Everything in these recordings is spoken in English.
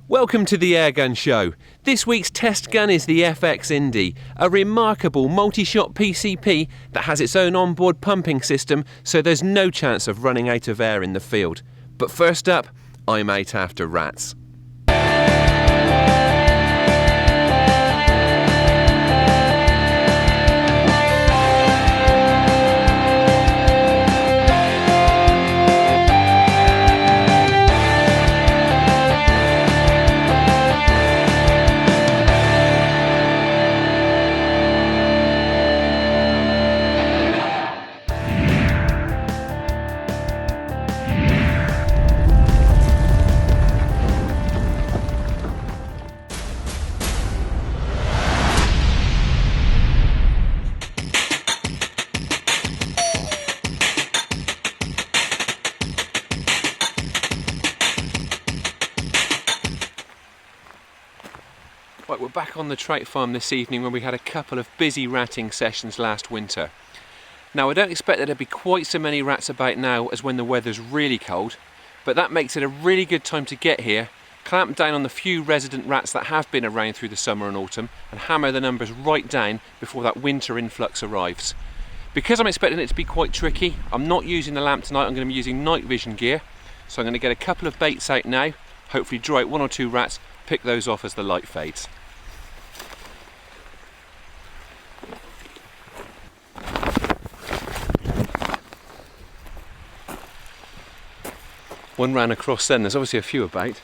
Welcome to the Airgun Show. This week's test gun is the FX Indy, a remarkable multi-shot PCP that has its own onboard pumping system, so there's no chance of running out of air in the field. But first up, I'm out after rats. Right, we're back on the trout farm this evening where we had a couple of busy ratting sessions last winter. Now I don't expect there to be quite so many rats about now as when the weather's really cold, but that makes it a really good time to get here, clamp down on the few resident rats that have been around through the summer and autumn and hammer the numbers right down before that winter influx arrives. Because I'm expecting it to be quite tricky, I'm not using the lamp tonight, I'm going to be using night vision gear, so I'm going to get a couple of baits out now, hopefully draw out one or two rats, pick those off as the light fades. One ran across then, there's obviously a few about.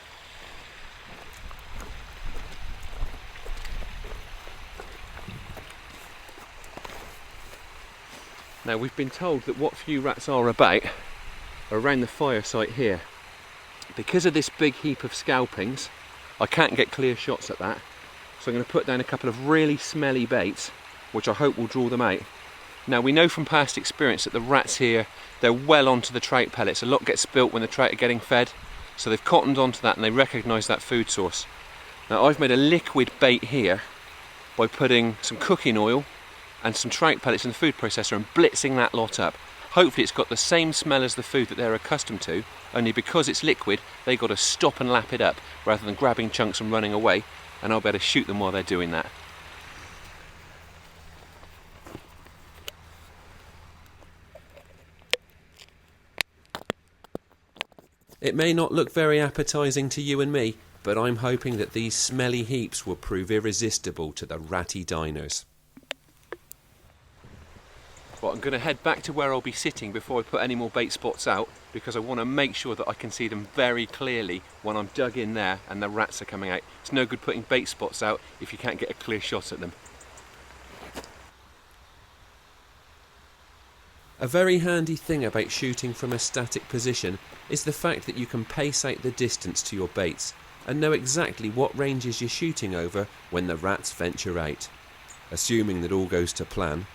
Now we've been told that what few rats are about are around the fire site here. Because of this big heap of scalpings, I can't get clear shots at that. So I'm going to put down a couple of really smelly baits, which I hope will draw them out. Now we know from past experience that the rats here, they're well onto the trout pellets. A lot gets spilt when the trout are getting fed, so they've cottoned onto that and they recognise that food source. Now I've made a liquid bait here by putting some cooking oil and some trout pellets in the food processor and blitzing that lot up. Hopefully it's got the same smell as the food that they're accustomed to, only because it's liquid, they've got to stop and lap it up rather than grabbing chunks and running away, and I'll be able to shoot them while they're doing that. It may not look very appetising to you and me, but I'm hoping that these smelly heaps will prove irresistible to the ratty diners. Well, I'm going to head back to where I'll be sitting before I put any more bait spots out, because I want to make sure that I can see them very clearly when I'm dug in there and the rats are coming out. It's no good putting bait spots out if you can't get a clear shot at them. A very handy thing about shooting from a static position is the fact that you can pace out the distance to your baits and know exactly what ranges you're shooting over when the rats venture out, assuming that all goes to plan.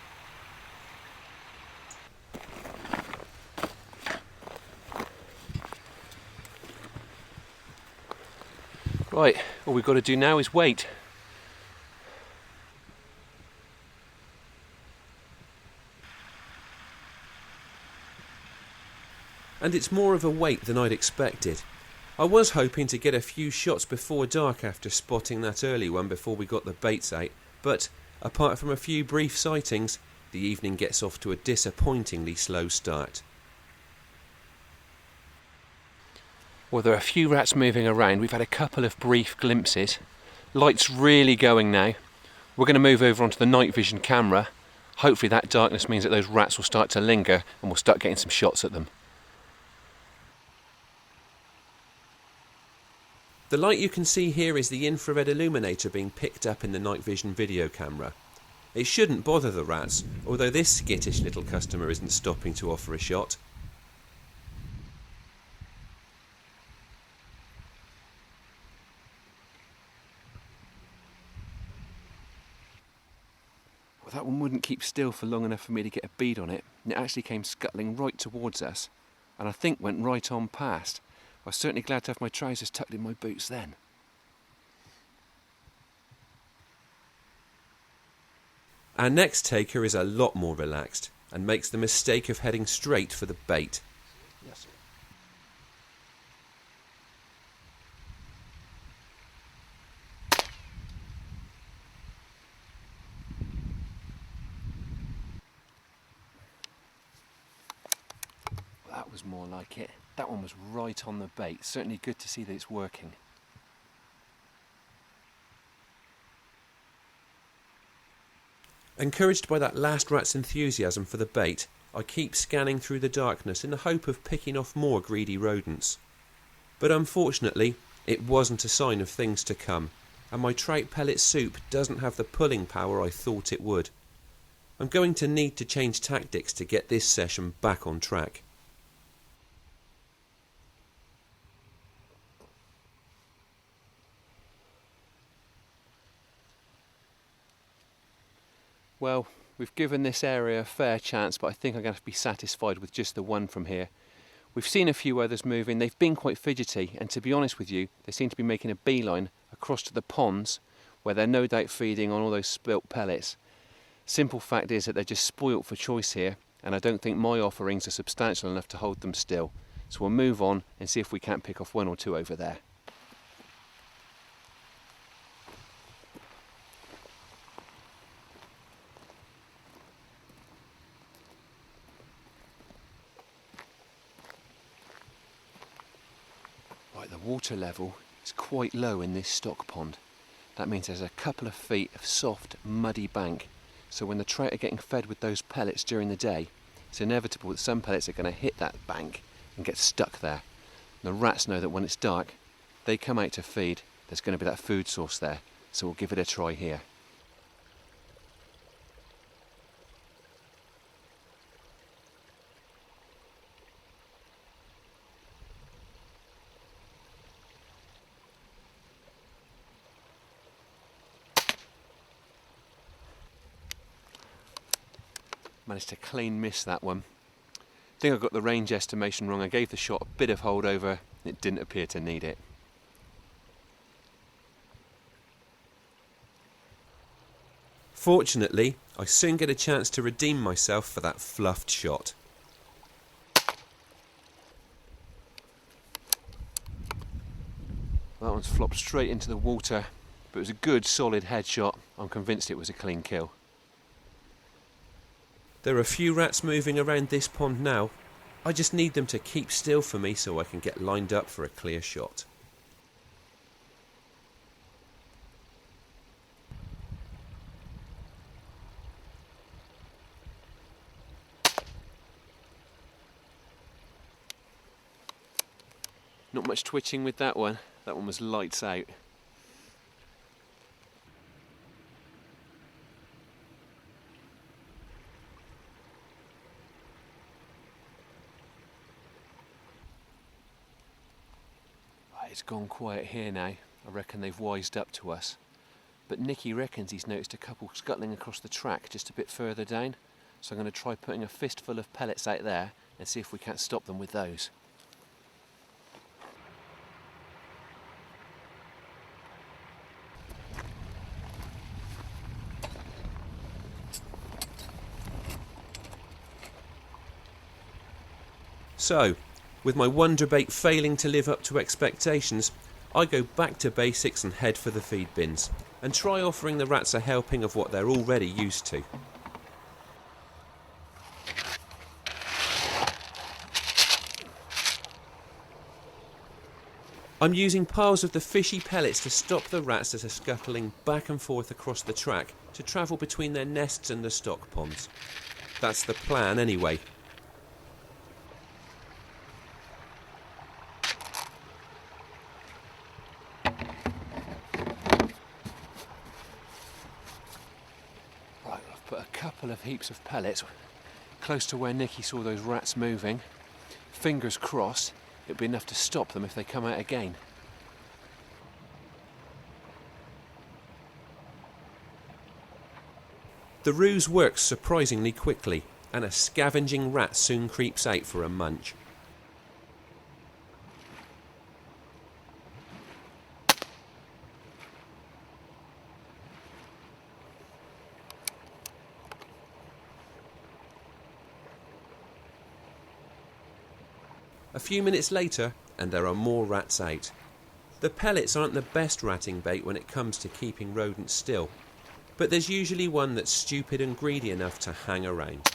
Right, all we've got to do now is wait. And it's more of a wait than I'd expected. I was hoping to get a few shots before dark after spotting that early one before we got the baits out, but apart from a few brief sightings, the evening gets off to a disappointingly slow start. Well, there are a few rats moving around. We've had a couple of brief glimpses. Light's really going now. We're going to move over onto the night vision camera. Hopefully that darkness means that those rats will start to linger and we'll start getting some shots at them. The light you can see here is the infrared illuminator being picked up in the night vision video camera. It shouldn't bother the rats, although this skittish little customer isn't stopping to offer a shot. Well, that one wouldn't keep still for long enough for me to get a bead on it, and it actually came scuttling right towards us, and I think went right on past. I was certainly glad to have my trousers tucked in my boots then. Our next taker is a lot more relaxed and makes the mistake of heading straight for the bait. Yes, sir. That was more like it. That one was right on the bait. Certainly good to see that it's working. Encouraged by that last rat's enthusiasm for the bait, I keep scanning through the darkness in the hope of picking off more greedy rodents. But unfortunately, it wasn't a sign of things to come, and my trout pellet soup doesn't have the pulling power I thought it would. I'm going to need to change tactics to get this session back on track. Well, we've given this area a fair chance, but I think I'm going to have to be satisfied with just the one from here. We've seen a few others moving. They've been quite fidgety, and to be honest with you, they seem to be making a beeline across to the ponds where they're no doubt feeding on all those spilt pellets. Simple fact is that they're just spoilt for choice here, and I don't think my offerings are substantial enough to hold them still. So we'll move on and see if we can't pick off one or two over there. Right, the water level is quite low in this stock pond. That means there's a couple of feet of soft, muddy bank. So when the trout are getting fed with those pellets during the day, it's inevitable that some pellets are going to hit that bank and get stuck there. And the rats know that when it's dark, they come out to feed, there's going to be that food source there. So we'll give it a try here. Managed to clean miss that one. I think I got the range estimation wrong. I gave the shot a bit of holdover. It didn't appear to need it. Fortunately, I soon get a chance to redeem myself for that fluffed shot. That one's flopped straight into the water, but it was a good solid headshot. I'm convinced it was a clean kill. There are a few rats moving around this pond now. I just need them to keep still for me so I can get lined up for a clear shot. Not much twitching with that one. That one was lights out. It's gone quiet here now. I reckon they've wised up to us. But Nicky reckons he's noticed a couple scuttling across the track just a bit further down. So I'm going to try putting a fistful of pellets out there and see if we can't stop them with those. So, with my wonder bait failing to live up to expectations, I go back to basics and head for the feed bins, and try offering the rats a helping of what they're already used to. I'm using piles of the fishy pellets to stop the rats that are scuttling back and forth across the track to travel between their nests and the stock ponds. That's the plan anyway. Couple of heaps of pellets close to where Nicky saw those rats moving. Fingers crossed it'll be enough to stop them if they come out again. The ruse works surprisingly quickly, and a scavenging rat soon creeps out for a munch. A few minutes later, and there are more rats out. The pellets aren't the best ratting bait when it comes to keeping rodents still, but there's usually one that's stupid and greedy enough to hang around.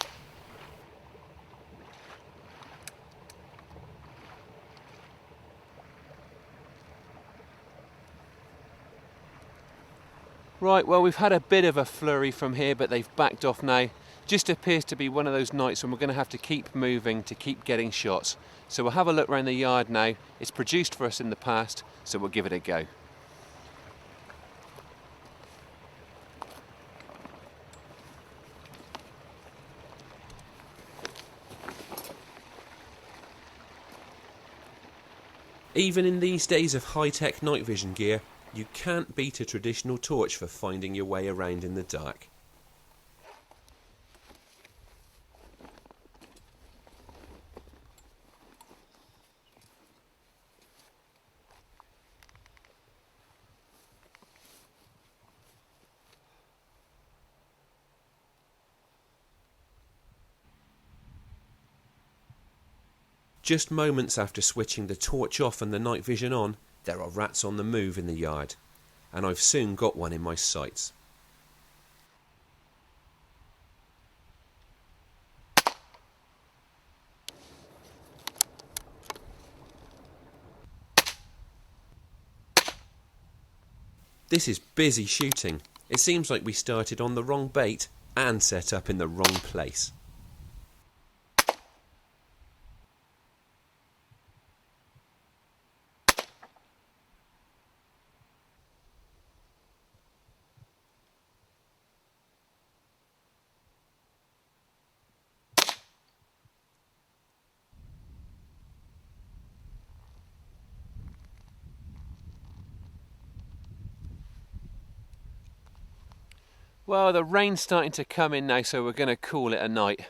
Right, well, we've had a bit of a flurry from here, but they've backed off now. Just appears to be one of those nights when we're going to have to keep moving to keep getting shots. So we'll have a look around the yard now. It's produced for us in the past, so we'll give it a go. Even in these days of high-tech night vision gear, you can't beat a traditional torch for finding your way around in the dark. Just moments after switching the torch off and the night vision on, there are rats on the move in the yard, and I've soon got one in my sights. This is busy shooting. It seems like we started on the wrong bait and set up in the wrong place. Well, the rain's starting to come in now, so we're going to call it a night.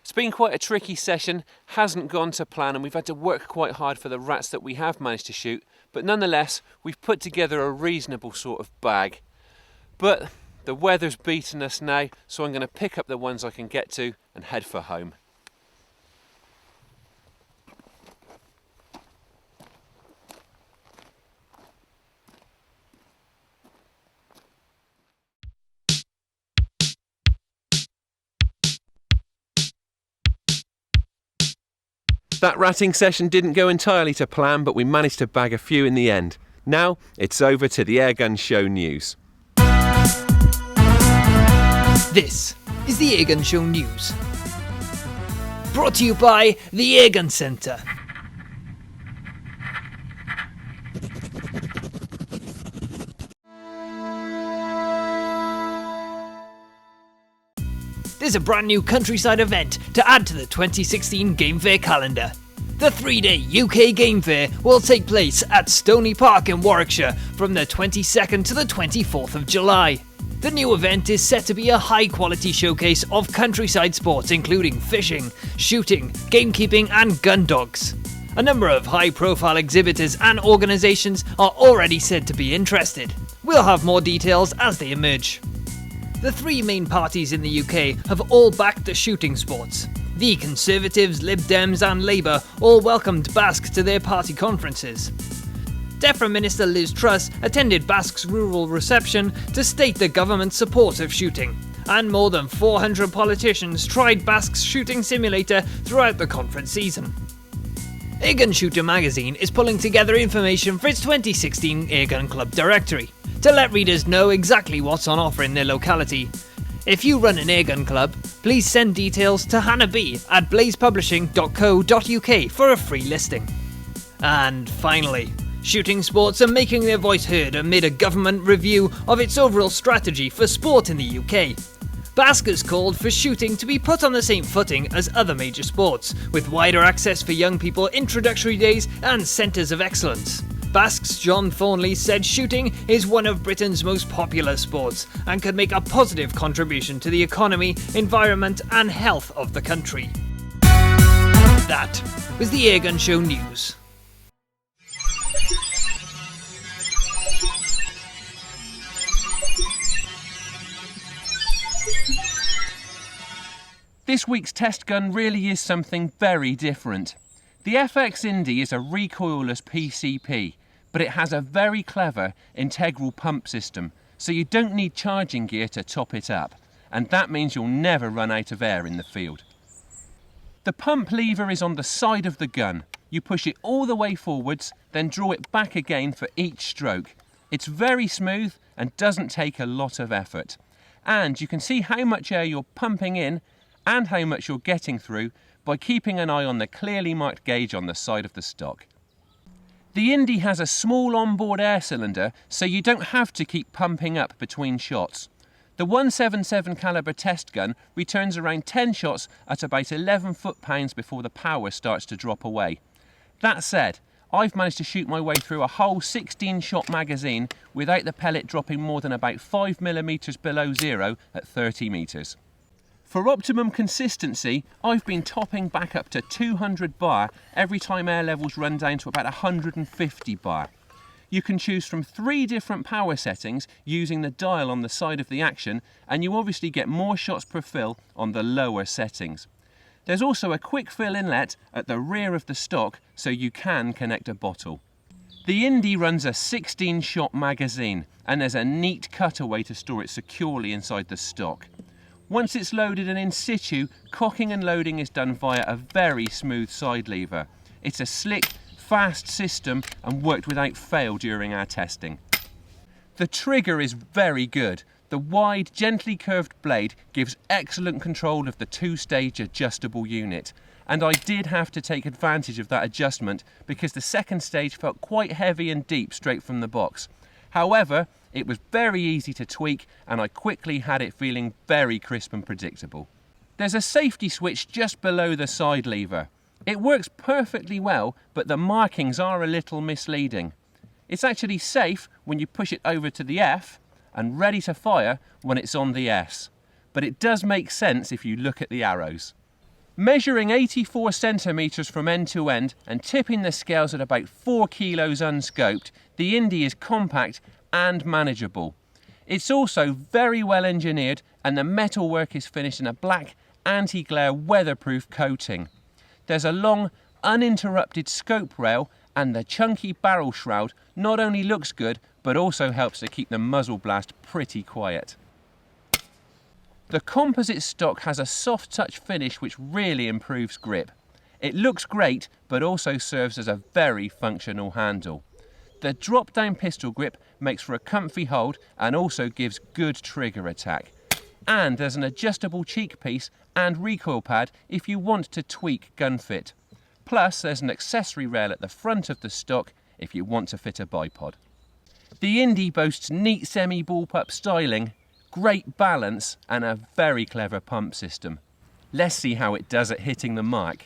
It's been quite a tricky session, hasn't gone to plan, and we've had to work quite hard for the rats that we have managed to shoot, but nonetheless, we've put together a reasonable sort of bag. But the weather's beaten us now, so I'm going to pick up the ones I can get to and head for home. That ratting session didn't go entirely to plan, but we managed to bag a few in the end. Now, it's over to the Airgun Show news. This is the Airgun Show news. Brought to you by the Airgun Centre. There's a brand new countryside event to add to the 2016 Game Fair calendar. The 3-day UK Game Fair will take place at Stony Park in Warwickshire from the 22nd to the 24th of July. The new event is set to be a high-quality showcase of countryside sports including fishing, shooting, gamekeeping and gun dogs. A number of high-profile exhibitors and organisations are already said to be interested. We'll have more details as they emerge. The three main parties in the UK have all backed the shooting sports. The Conservatives, Lib Dems and Labour all welcomed Basque to their party conferences. DEFRA Minister Liz Truss attended Basque's rural reception to state the government's support of shooting, and more than 400 politicians tried Basque's shooting simulator throughout the conference season. Airgun Shooter magazine is pulling together information for its 2016 Airgun Club directory to let readers know exactly what's on offer in their locality. If you run an Airgun club, please send details to hannahb at blazepublishing.co.uk for a free listing. And finally, shooting sports are making their voice heard amid a government review of its overall strategy for sport in the UK. Basque has called for shooting to be put on the same footing as other major sports, with wider access for young people, introductory days and centres of excellence. Basque's John Thornley said shooting is one of Britain's most popular sports and could make a positive contribution to the economy, environment and health of the country. That was the Airgun Show news. This week's test gun really is something very different. The FX Indy is a recoilless PCP, but it has a very clever integral pump system, so you don't need charging gear to top it up, and that means you'll never run out of air in the field. The pump lever is on the side of the gun. You push it all the way forwards, then draw it back again for each stroke. It's very smooth and doesn't take a lot of effort. And you can see how much air you're pumping in and how much you're getting through by keeping an eye on the clearly marked gauge on the side of the stock. The Indy has a small onboard air cylinder, so you don't have to keep pumping up between shots. The 177 caliber test gun returns around 10 shots at about 11 foot-pounds before the power starts to drop away. That said, I've managed to shoot my way through a whole 16-shot magazine without the pellet dropping more than about 5mm below zero at 30 metres. For optimum consistency, I've been topping back up to 200 bar every time air levels run down to about 150 bar. You can choose from 3 different power settings using the dial on the side of the action, and you obviously get more shots per fill on the lower settings. There's also a quick fill inlet at the rear of the stock, so you can connect a bottle. The Indy runs a 16-shot magazine, and there's a neat cutaway to store it securely inside the stock. Once it's loaded and in situ, cocking and loading is done via a very smooth side lever. It's a slick, fast system and worked without fail during our testing. The trigger is very good. The wide, gently curved blade gives excellent control of the 2-stage adjustable unit, and I did have to take advantage of that adjustment because the second stage felt quite heavy and deep straight from the box. However, it was very easy to tweak and I quickly had it feeling very crisp and predictable. There's a safety switch just below the side lever. It works perfectly well, but the markings are a little misleading. It's actually safe when you push it over to the F and ready to fire when it's on the S. But it does make sense if you look at the arrows. Measuring 84 centimetres from end to end and tipping the scales at about 4 kilos unscoped, the Indy is compact and manageable. It's also very well engineered and the metalwork is finished in a black anti-glare weatherproof coating. There's a long uninterrupted scope rail, and the chunky barrel shroud not only looks good but also helps to keep the muzzle blast pretty quiet. The composite stock has a soft touch finish which really improves grip. It looks great but also serves as a very functional handle. The drop down pistol grip makes for a comfy hold and also gives good trigger attack. And there's an adjustable cheek piece and recoil pad if you want to tweak gun fit. Plus there's an accessory rail at the front of the stock if you want to fit a bipod. The Indy boasts neat semi-bullpup styling, great balance and a very clever pump system. Let's see how it does at hitting the mark.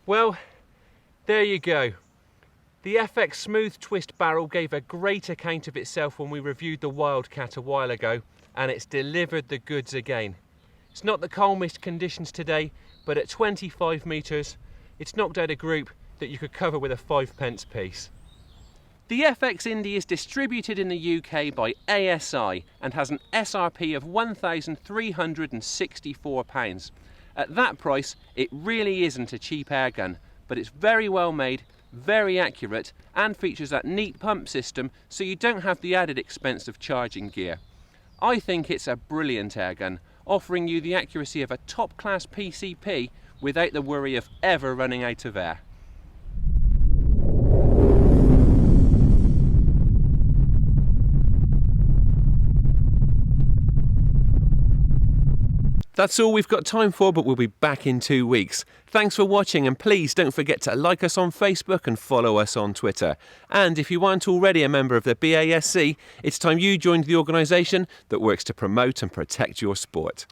Well, there you go. The FX Smooth Twist barrel gave a great account of itself when we reviewed the Wildcat a while ago, and it's delivered the goods again. It's not the calmest conditions today, but at 25 metres, it's knocked out a group that you could cover with a 5p piece. The FX Indy is distributed in the UK by ASI and has an SRP of £1,364. At that price, it really isn't a cheap airgun, but it's very well made, very accurate, and features that neat pump system so you don't have the added expense of charging gear. I think it's a brilliant airgun, offering you the accuracy of a top-class PCP without the worry of ever running out of air. That's all we've got time for, but we'll be back in 2 weeks. Thanks for watching, and please don't forget to like us on Facebook and follow us on Twitter. And if you aren't already a member of the BASC, it's time you joined the organisation that works to promote and protect your sport.